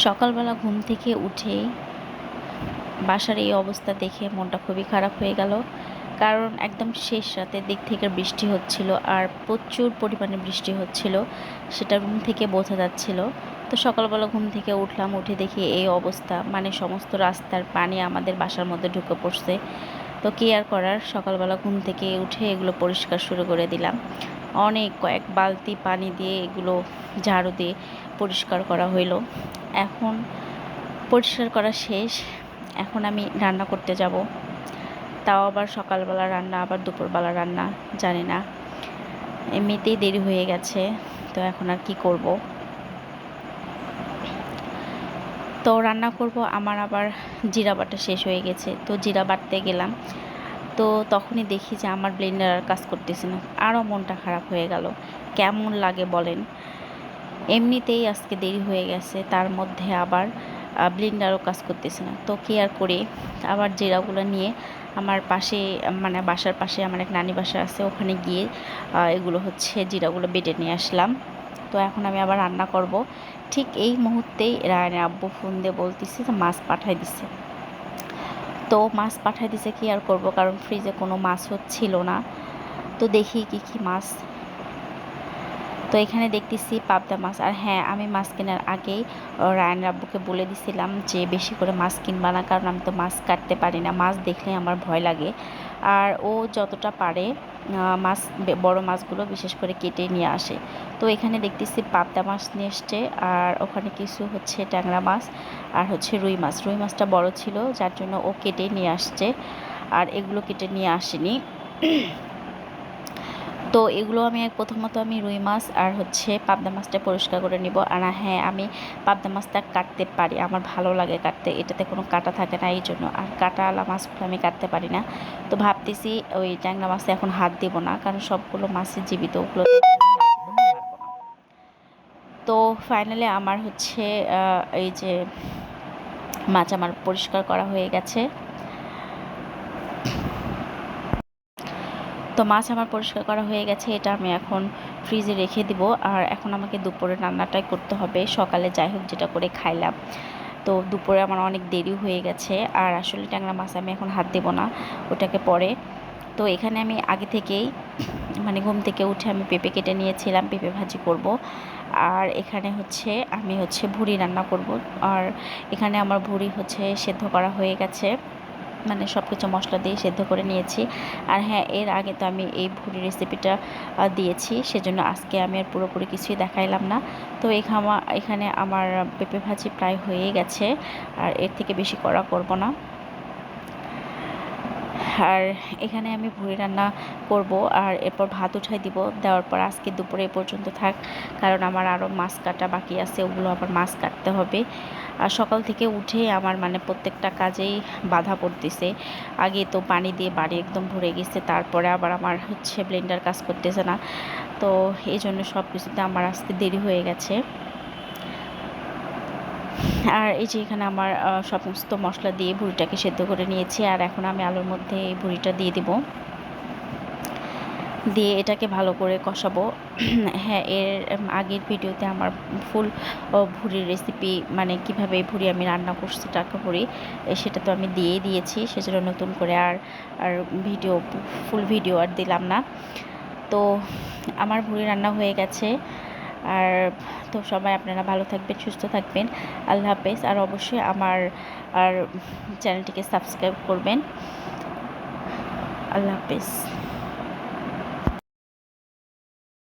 সকালবেলা ঘুম থেকে উঠেই বাসার এই অবস্থা দেখে মনটা খুবই খারাপ হয়ে গেল। কারণ একদম শেষ রাতের দিক থেকে বৃষ্টি হচ্ছিল, আর প্রচুর পরিমাণে বৃষ্টি হচ্ছিল, সেটা রুম থেকে বোঝা যাচ্ছিল। তো সকালবেলা ঘুম থেকে উঠলাম, উঠে দেখি এই অবস্থা, মানে সমস্ত রাস্তার পানি আমাদের বাসার মধ্যে ঢুকে পড়ছে। তো কী আর করার, সকালবেলা ঘুম থেকে উঠে এগুলো পরিষ্কার শুরু করে দিলাম। অনেক কয়েক বালতি পানি দিয়ে এগুলো ঝাড়ু দিয়ে পরিষ্কার করা হইলো। এখন পরিষ্কার করা শেষ, এখন আমি রান্না করতে যাব। তাও আবার সকালবেলা রান্না, আবার দুপুরবেলা রান্না, জানি না, এমনিতেই দেরি হয়ে গেছে, তো এখন আর কি করব। তো রান্না করব, আমার আবার জিরা বাটা শেষ হয়ে গেছে, তো জিরা বাটতে গেলাম। তো তখনই দেখি যে আমার ব্লেন্ডার আর কাজ করতেছে না। আরও মনটা খারাপ হয়ে গেল। কেমন লাগে বলেন, এমনিতেই আজকে দেরি হয়ে গেছে, তার মধ্যে আবার ব্লেন্ডারও কাজ করতেছে না। তো কী আর করি, আবার জিরাগুলো নিয়ে আমার পাশে, মানে বাসার পাশে আমার এক নানি বাসা আছে, ওখানে গিয়ে এগুলো হচ্ছে জিরাগুলো বেটে নিয়ে আসলাম। তো এখন আমি আবার রান্না করব। ঠিক এই মুহূর্তেই রায়নের আব্বু ফোন দিয়ে বলতেছে যে মাছ পাঠাই দিছে। তো মাছ পাঠাই দিছে, কী আর করব, কারণ ফ্রিজে কোনো মাছও ছিল না। তো দেখি কি কি মাছ। তো এখানে দেখতেছি পাবদা মাছ। আর হ্যাঁ, আমি মাছ কেনার আগেই রায়নের আব্বুকে বলে দিছিলাম যে বেশি করে মাছ কিনবা না, কারণ আমি তো মাছ কাটতে পারি না, মাছ দেখলে আমার ভয় লাগে। আর ও যতটা পারে মাছ, বড় মাছগুলো বিশেষ করে কেটে নিয়ে আসে। তো এখানে দেখতেছি পাবদা মাছ নিয়ে এসছে, আর ওখানে কিছু হচ্ছে ট্যাংরা মাছ, আর হচ্ছে রুই মাছ। রুই মাছটা বড় ছিল, যার জন্য ও কেটে নিয়ে আসছে, আর এগুলো কেটে নিয়ে আসেনি। তো এগুলো আমি প্রথমত আমি রুই মাছ আর হচ্ছে পাবদা মাছটা পরিষ্কার করে নিব। আর হ্যাঁ, আমি পাবদা মাছটা কাটতে পারি, আমার ভালো লাগে কাটতে, এটাতে কোনো কাটা থাকে না, এই জন্য। আর কাঁটাওয়ালা মাছগুলো আমি কাটতে পারি না। তো ভাবতেছি ওই ট্যাংরা মাছে এখন হাত দেবো না, কারণ সবগুলো মাছের জীবিত, ওগুলো তো ফাইনালি আমার হচ্ছে এই যে মাছ আমার পরিষ্কার করা হয়ে গেছে। তো মাছ আমার পরিষ্কার করা হয়ে গেছে, এটা আমি এখন ফ্রিজে রেখে দিব। আর এখন আমাকে দুপুরে রান্নাটাই করতে হবে। সকালে যাই হোক যেটা করে খাইলাম, তো দুপুরে আমার অনেক দেরি হয়ে গেছে। আর আসলে ট্যাংরা মাছ আমি এখন হাত দেবো না, ওটাকে পরে। তো এখানে আমি আগে থেকেই, মানে ঘুম থেকে উঠে আমি পেঁপে কেটে নিয়েছিলাম, পেঁপে ভাজি করব। আর এখানে হচ্ছে আমি হচ্ছে ভুড়ি রান্না করব। আর এখানে আমার ভুড়ি হচ্ছে সেদ্ধ করা হয়ে গেছে, মানে সব কিছু মশলা দিয়ে সেদ্ধ করে নিয়েছি। আর হ্যাঁ, এর আগে তো আমি এই ভুড়ি রেসিপিটা দিয়েছি, সেজন্য আজকে আমি আর পুরোপুরি কিছুই দেখাইলাম না। তো এখানে আমার পেঁপে ভাজি প্রায় হয়ে গেছে, আর এর থেকে বেশি করা করব না। আর এখানে আমি ভুড়ি রান্না করব, আর এরপর ভাত উঠাই দিব। দেওয়ার পর আজকে দুপুরে এ পর্যন্ত থাক, কারণ আমার আরও মাছ কাটা বাকি আছে, ওগুলো আবার মাছ কাটতে হবে। আর সকাল থেকে উঠে আমার মানে প্রত্যেকটা কাজেই বাধা পড়তেছে। আগে তো পানি দিয়ে বাড়ি একদম ভরে গেছে, তারপরে আবার আমার হচ্ছে ব্লেন্ডার কাজ করতেছে না। তো এই জন্য সব কিছুতে আমার আজকে দেরি হয়ে গেছে। আর এই যে এখানে আমার সমস্ত মশলা দিয়ে ভুড়িটাকে সেদ্ধ করে নিয়েছি, আর এখন আমি আলুর মধ্যে এই ভুড়িটা দিয়ে দিব, দিয়ে এটাকে ভালো করে কষাবো। হ্যাঁ, এর আগের ভিডিওতে আমার ফুল ভুড়ির রেসিপি, মানে কিভাবে ভুড়ি আমি রান্না করছি টাটকা ভুড়ি, সেটা তো আমি দিয়েই দিয়েছি, সেজন্য নতুন করে আর আর ভিডিও, ফুল ভিডিও আর দিলাম না। তো আমার ভুড়ি রান্না হয়ে গেছে। আর তো সবাই আপনারা ভালো থাকবেন, সুস্থ থাকবেন, আল্লাহ হাফেজ। আর অবশ্যই আমার আর চ্যানেলটিকে সাবস্ক্রাইব করবেন। আল্লাহ হাফেজ।